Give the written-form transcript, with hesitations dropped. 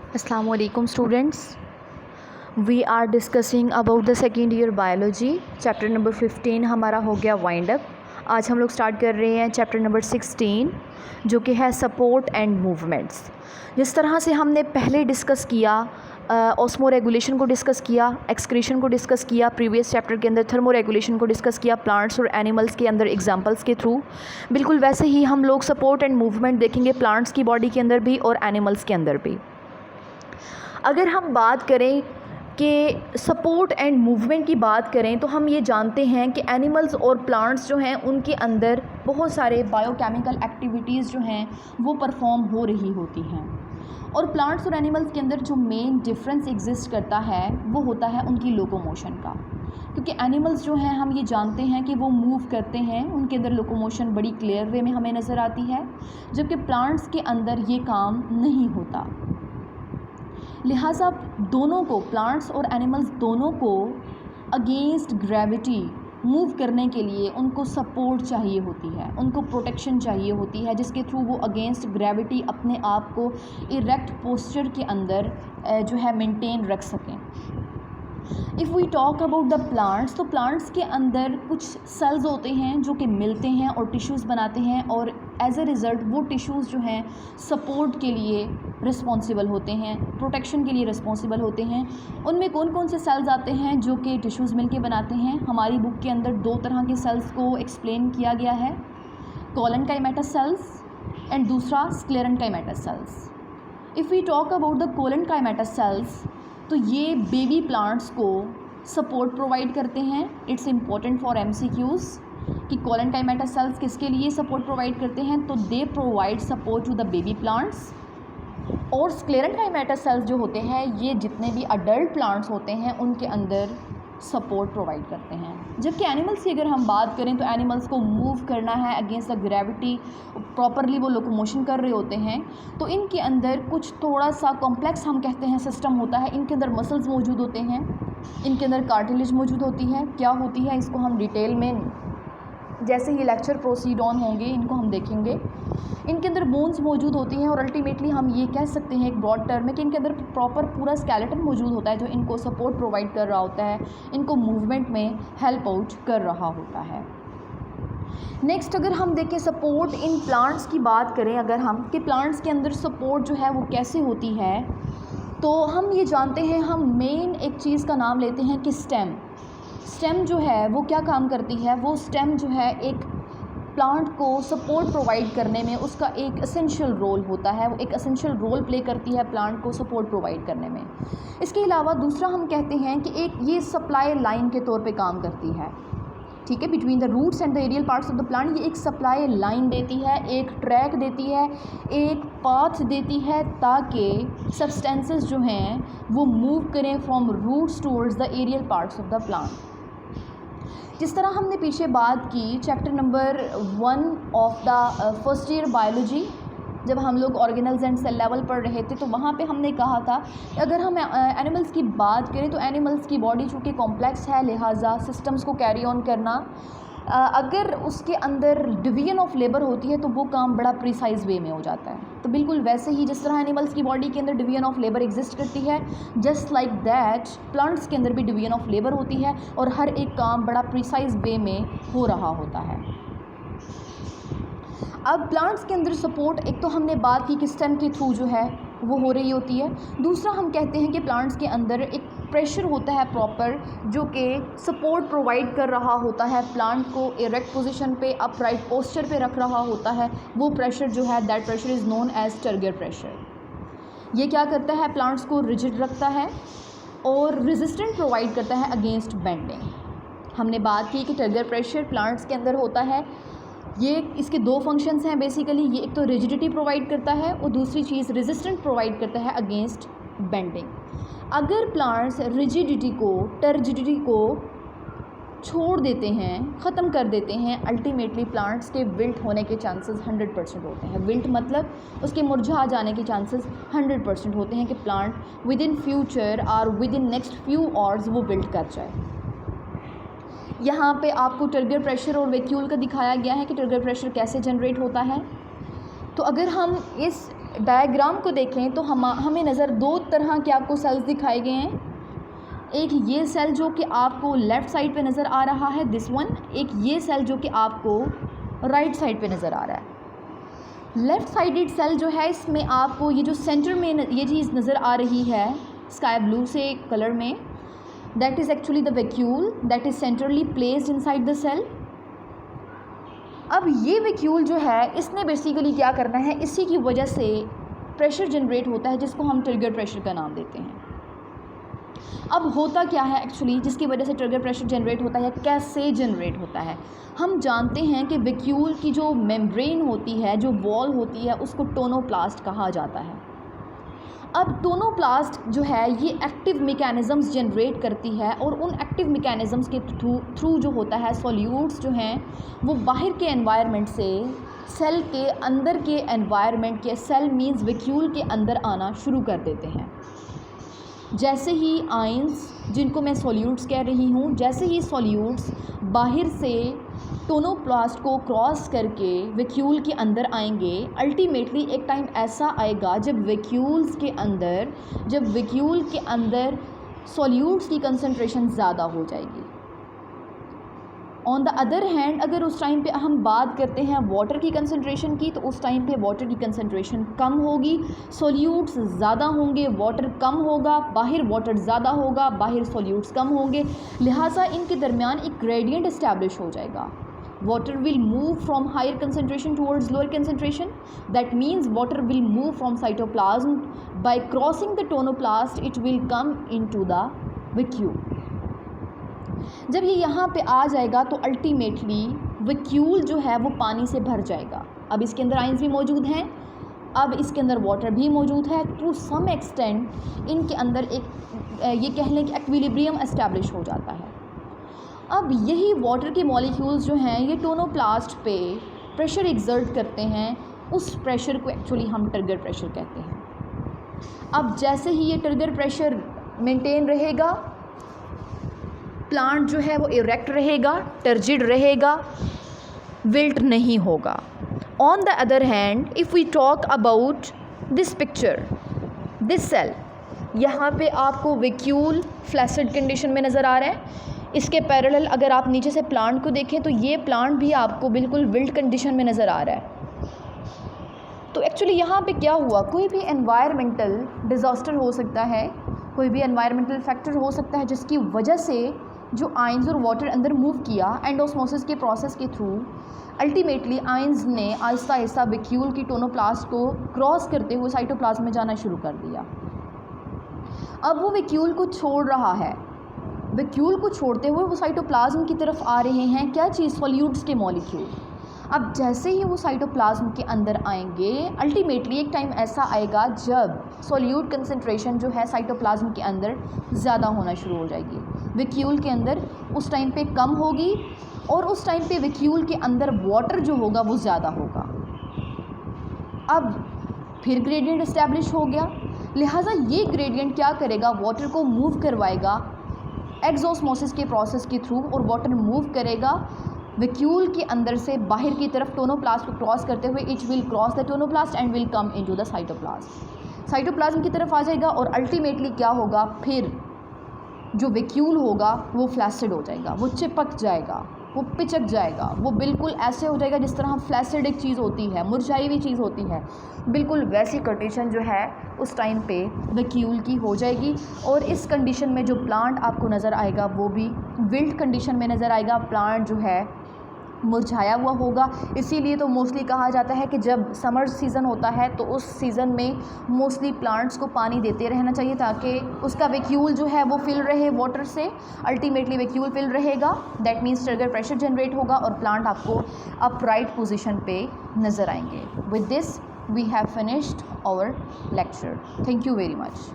Assalamu alaikum students. We are discussing about the second year biology. Chapter number 15 हमारा हो गया wind up. आज हम लोग स्टार्ट कर रहे हैं चैप्टर नंबर 16 जो कि है सपोर्ट एंड मूवमेंट्स. जिस तरह से हमने पहले डिस्कस किया ऑस्मो रेगुलेशन को डिस्कस किया, एक्सक्रीशन को डिस्कस किया, प्रीवियस चैप्टर के अंदर थर्मो रेगुलेशन को डिस्कस किया प्लांट्स और एनिमल्स के अंदर एग्जांपल्स के थ्रू, बिल्कुल वैसे ही हम लोग सपोर्ट एंड मूवमेंट देखेंगे प्लांट्स की बॉडी के अंदर भी और एनिमल्स के अंदर भी. अगर हम बात करें कि सपोर्ट एंड मूवमेंट की बात करें तो हम ये जानते हैं कि एनिमल्स और प्लांट्स जो हैं उनके अंदर बहुत सारे बायोकेमिकल एक्टिविटीज़ जो हैं वो परफॉर्म हो रही होती हैं. और प्लांट्स और एनिमल्स के अंदर जो मेन डिफरेंस एग्जिस्ट करता है वो होता है उनकी लोकोमोशन का. क्योंकि एनिमल्स जो हैं हम ये जानते हैं कि वो मूव करते हैं, उनके अंदर लोकोमोशन बड़ी क्लियर वे में हमें नज़र आती है, जबकि प्लांट्स के अंदर ये काम नहीं होता. लिहाजा दोनों को, प्लांट्स और एनिमल्स दोनों को अगेंस्ट ग्रेविटी मूव करने के लिए उनको सपोर्ट चाहिए होती है, उनको प्रोटेक्शन चाहिए होती है, जिसके थ्रू वो अगेंस्ट ग्रेविटी अपने आप को इरेक्ट पोस्चर के अंदर जो है मेंटेन रख सकें. If we talk about the plants, तो प्लांट्स के अंदर कुछ सेल्स होते हैं जो कि मिलते हैं और टिश्यूज़ बनाते हैं, और एज अ रिज़ल्ट वो टिश्यूज़ जो हैं सपोर्ट के लिए रिस्पॉन्सिबल होते हैं, प्रोटेक्शन के लिए रिस्पॉन्सिबल होते हैं. उनमें कौन कौन से सेल्स आते हैं जो कि टिश्यूज़ मिलके बनाते हैं? हमारी बुक के अंदर दो तरह के सेल्स को एक्सप्लेन किया गया है, कोलेनकाइमेटस सेल्स एंड दूसरा sclerenchymatous cells. If we talk about the collenchymatous cells, तो ये बेबी प्लांट्स को सपोर्ट प्रोवाइड करते हैं. इट्स इम्पॉर्टेंट फॉर MCQs कि कोलेनकाइमेटस सेल्स किसके लिए सपोर्ट प्रोवाइड करते हैं, तो they provide support to the baby plants. और स्क्लेरेनकाइमेटस सेल्स जो होते हैं ये जितने भी अडल्ट प्लांट्स होते हैं उनके अंदर सपोर्ट प्रोवाइड करते हैं. जबकि एनिमल्स की अगर हम बात करें तो एनिमल्स को मूव करना है अगेंस्ट द ग्रेविटी, प्रॉपरली वो लोकोमोशन कर रहे होते हैं, तो इनके अंदर कुछ थोड़ा सा कॉम्प्लेक्स हम कहते हैं सिस्टम होता है. इनके अंदर मसल्स मौजूद होते हैं, इनके अंदर कार्टिलेज मौजूद होती है. क्या होती है इसको हम डिटेल में जैसे ही लेक्चर प्रोसीड ऑन होंगे इनको हम देखेंगे. इनके अंदर बोन्स मौजूद होती हैं और अल्टीमेटली हम ये कह सकते हैं एक ब्रॉड टर्म में कि इनके अंदर प्रॉपर पूरा स्केलेटन मौजूद होता है जो इनको सपोर्ट प्रोवाइड कर रहा होता है, इनको मूवमेंट में हेल्प आउट कर रहा होता है. नेक्स्ट अगर हम देखें सपोर्ट इन प्लांट्स की बात करें अगर हम कि प्लांट्स के अंदर सपोर्ट जो है वो कैसे होती है, तो हम ये जानते हैं, हम मेन एक चीज़ का नाम लेते हैं कि स्टेम जो है वो क्या काम करती है. वो स्टेम जो है एक प्लांट को सपोर्ट प्रोवाइड करने में उसका एक एसेंशियल रोल होता है, वो एक एसेंशियल रोल प्ले करती है प्लांट को सपोर्ट प्रोवाइड करने में. इसके अलावा दूसरा हम कहते हैं कि एक ये सप्लाई लाइन के तौर पे काम करती है, ठीक है, between the roots and the aerial parts of the plant. ये एक सप्लाई लाइन देती है, एक ट्रैक देती है, एक पाथ देती है ताकि सब्सटेंसेस जो हैं वो मूव करें from roots towards the aerial parts of the plant. जिस तरह हमने पीछे बात की chapter number 1 of the first year biology, जब हम लोग ऑर्गेनल्स एंड सेल लेवल पढ़ रहे थे, तो वहाँ पे हमने कहा था कि अगर हम एनिमल्स की बात करें तो एनिमल्स की बॉडी चूँकि कॉम्प्लेक्स है, लिहाजा सिस्टम्स को कैरी ऑन करना, अगर उसके अंदर डिवीजन ऑफ लेबर होती है तो वो काम बड़ा प्रिसाइज वे में हो जाता है. तो बिल्कुल वैसे ही जिस तरह एनिमल्स की बॉडी के अंदर डिवीजन ऑफ लेबर एग्जिस्ट करती है, जस्ट लाइक दैट प्लांट्स के अंदर भी डिवीजन ऑफ लेबर होती है और हर एक काम बड़ा प्रिसाइज वे में हो रहा होता है. अब प्लांट्स के अंदर सपोर्ट एक तो हमने बात की कि स्टेम के थ्रू जो है वो हो रही होती है. दूसरा हम कहते हैं कि प्लांट्स के अंदर एक प्रेशर होता है प्रॉपर जो कि सपोर्ट प्रोवाइड कर रहा होता है, प्लांट को इरेक्ट पोजीशन पे, अपराइट पोस्चर पे रख रहा होता है. वो प्रेशर जो है that pressure is known as turgor pressure. ये क्या करता है, प्लांट्स को रिजिड रखता है और रेजिस्टेंट प्रोवाइड करता है अगेंस्ट बेंडिंग. हमने बात की कि टर्गर प्रेशर प्लांट्स के अंदर होता है, ये इसके दो फंक्शंस हैं बेसिकली. ये एक तो रिजिडिटी प्रोवाइड करता है और दूसरी चीज़ रेजिस्टेंट प्रोवाइड करता है अगेंस्ट बेंडिंग. अगर प्लांट्स रिजिडिटी को, टर्जिडिटी को छोड़ देते हैं, ख़त्म कर देते हैं, अल्टीमेटली प्लांट्स के विल्ट होने के चांसेस 100% होते हैं. विल्ट मतलब उसके मुरझा जाने के चांसेस 100% होते हैं कि प्लांट विद इन फ्यूचर और with in next few hours वो विल्ट कर जाए. यहाँ पे आपको टर्गर प्रेशर और वैक्यूल का दिखाया गया है कि टर्गर प्रेशर कैसे जनरेट होता है. तो अगर हम इस डायग्राम को देखें तो हमें नज़र दो तरह के आपको सेल्स दिखाए गए हैं। एक ये सेल जो कि आपको लेफ़्ट साइड पे नज़र आ रहा है, दिस वन। एक ये सेल जो कि आपको राइट साइड पे नज़र आ रहा है। लेफ़्ट साइडेड सेल जो है, इसमें आपको ये जो सेंटर में ये चीज़ नज़र आ रही है स्काई ब्लू से कलर में, that is actually the vacuole that is centrally placed inside the cell. अब ये वैक्यूल जो है, इसने बेसिकली क्या करना है, इसी की वजह से प्रेशर जनरेट होता है जिसको हम ट्रिगर प्रेशर का नाम देते हैं। अब होता क्या है एक्चुअली जिसकी वजह से ट्रिगर प्रेशर जनरेट होता है, कैसे जनरेट होता है। हम जानते हैं कि वैक्यूल की जो मेम्ब्रेन होती है, जो वॉल होती है, उसको टोनोप्लास्ट कहा जाता है। अब टोनोप्लास्ट जो है ये एक्टिव मैकेनिज़म्स जनरेट करती है और उन एक्टिव मैकेनिज़म्स के थ्रू जो होता है सॉल्यूट्स जो हैं वो बाहर के एनवायरनमेंट से सेल के अंदर के एनवायरनमेंट के, सेल मींस वैक्यूल के अंदर आना शुरू कर देते हैं। जैसे ही आयंस, जिनको मैं सॉल्यूट्स कह रही हूँ, जैसे ही सॉल्यूट्स बाहर से टोनोप्लास्ट को क्रॉस करके वैक्यूल के अंदर आएंगे, अल्टीमेटली एक टाइम ऐसा आएगा जब वैक्यूल के अंदर सॉल्यूट्स की कंसंट्रेशन ज़्यादा हो जाएगी। ऑन द अदर हैंड, अगर उस टाइम पे हम बात करते हैं वाटर की कंसंट्रेशन की, तो उस टाइम पे वाटर की कंसंट्रेशन कम होगी, सॉल्यूट्स ज़्यादा होंगे, वाटर कम होगा, बाहर वाटर ज़्यादा होगा, बाहर सॉल्यूट्स कम होंगे, लिहाजा इनके दरमियान एक ग्रेडियंट इस्टेब्लिश हो जाएगा। Water will move from higher concentration towards lower concentration. That means water will move from cytoplasm. By crossing the tonoplast, it will come into the vacuole. जब ये यहाँ पे आ जाएगा तो अल्टीमेटली वैक्यूल जो है वो पानी से भर जाएगा। अब इसके अंदर आयंस भी मौजूद हैं, अब इसके अंदर वाटर भी मौजूद है। टू सम एक्सटेंट इनके अंदर एक ये कह लें कि एक्विलिब्रियम एस्टैब्लिश हो जाता है। अब यही वाटर के मॉलिक्यूल्स जो हैं ये टोनोप्लास्ट पे प्रेशर एक्सर्ट करते हैं, उस प्रेशर को एक्चुअली हम ट्रिगर प्रेशर कहते हैं। अब जैसे ही ये ट्रिगर प्रेशर मेंटेन रहेगा, प्लांट जो है वो इरेक्ट रहेगा, टर्जिड रहेगा, विल्ट नहीं होगा। On the other hand, if we talk about this picture, this cell, यहाँ पे आपको वैक्यूल फ्लैसिड कंडीशन में नज़र आ रहा है। इसके पैरेलल अगर आप नीचे से प्लांट को देखें तो ये प्लांट भी आपको बिल्कुल विल्ट कंडीशन में नज़र आ रहा है। तो एक्चुअली यहाँ पे क्या हुआ, कोई भी एनवायरमेंटल डिज़ास्टर हो सकता है, कोई भी एनवायरमेंटल फैक्टर हो सकता है जिसकी वजह से जो आयंस और वाटर अंदर मूव किया एंडोस्मोसिस के प्रोसेस के थ्रू, अल्टीमेटली आयंस ने आहिस्ता आहिस्ता वैक्यूल की टोनोप्लास्ट को क्रॉस करते हुए साइटोप्लाज्म में जाना शुरू कर दिया। अब वो वैक्यूल को छोड़ रहा है, वैक्यूल को छोड़ते हुए वो साइटोप्लाज्म की तरफ आ रहे हैं, क्या चीज़, सॉल्यूट्स के मॉलिक्यूल। अब जैसे ही वो साइटोप्लाज्म के अंदर आएंगे, अल्टीमेटली एक टाइम ऐसा आएगा जब सॉल्यूट कंसंट्रेशन जो है साइटोप्लाज्म के अंदर ज़्यादा होना शुरू हो जाएगी, वैक्यूल के अंदर उस टाइम पे कम होगी और उस टाइम पे वैक्यूल के अंदर वाटर जो होगा वो ज़्यादा होगा। अब फिर ग्रेडियंट इस्टेब्लिश हो गया, लिहाजा ये ग्रेडियंट क्या करेगा, वाटर को मूव करवाएगा एक्सोस्मोसिस के प्रोसेस के थ्रू, और वाटर मूव करेगा वैक्यूल के अंदर से बाहर की तरफ टोनोप्लास्ट को क्रॉस करते हुए, it will cross the tonoplast and will come into the cytoplasm, cytoplasm की तरफ आ जाएगा और अल्टीमेटली क्या होगा, फिर जो वैक्यूल होगा वो फ्लैसिड हो जाएगा, वो चिपक जाएगा, वो पिचक जाएगा, वो बिल्कुल ऐसे हो जाएगा जिस तरह फ्लैसिड एक चीज़ होती है, मुरझाई हुई चीज़ होती है, बिल्कुल वैसी कंडीशन जो है उस टाइम पे वैक्यूल की हो जाएगी। और इस कंडीशन में जो प्लांट आपको नज़र आएगा वो भी विल्ट कंडीशन में नज़र आएगा, प्लांट जो है मुरझाया हुआ होगा। इसीलिए तो मोस्टली कहा जाता है कि जब समर सीज़न होता है तो उस सीज़न में मोस्टली प्लांट्स को पानी देते रहना चाहिए ताकि उसका वैक्यूल जो है वो फिल रहे वाटर से, अल्टीमेटली वैक्यूल फिल रहेगा, that means turgor pressure generate होगा और प्लांट आपको अपराइट पोजीशन पे नज़र आएंगे। With this we have finished our lecture. Thank you very much.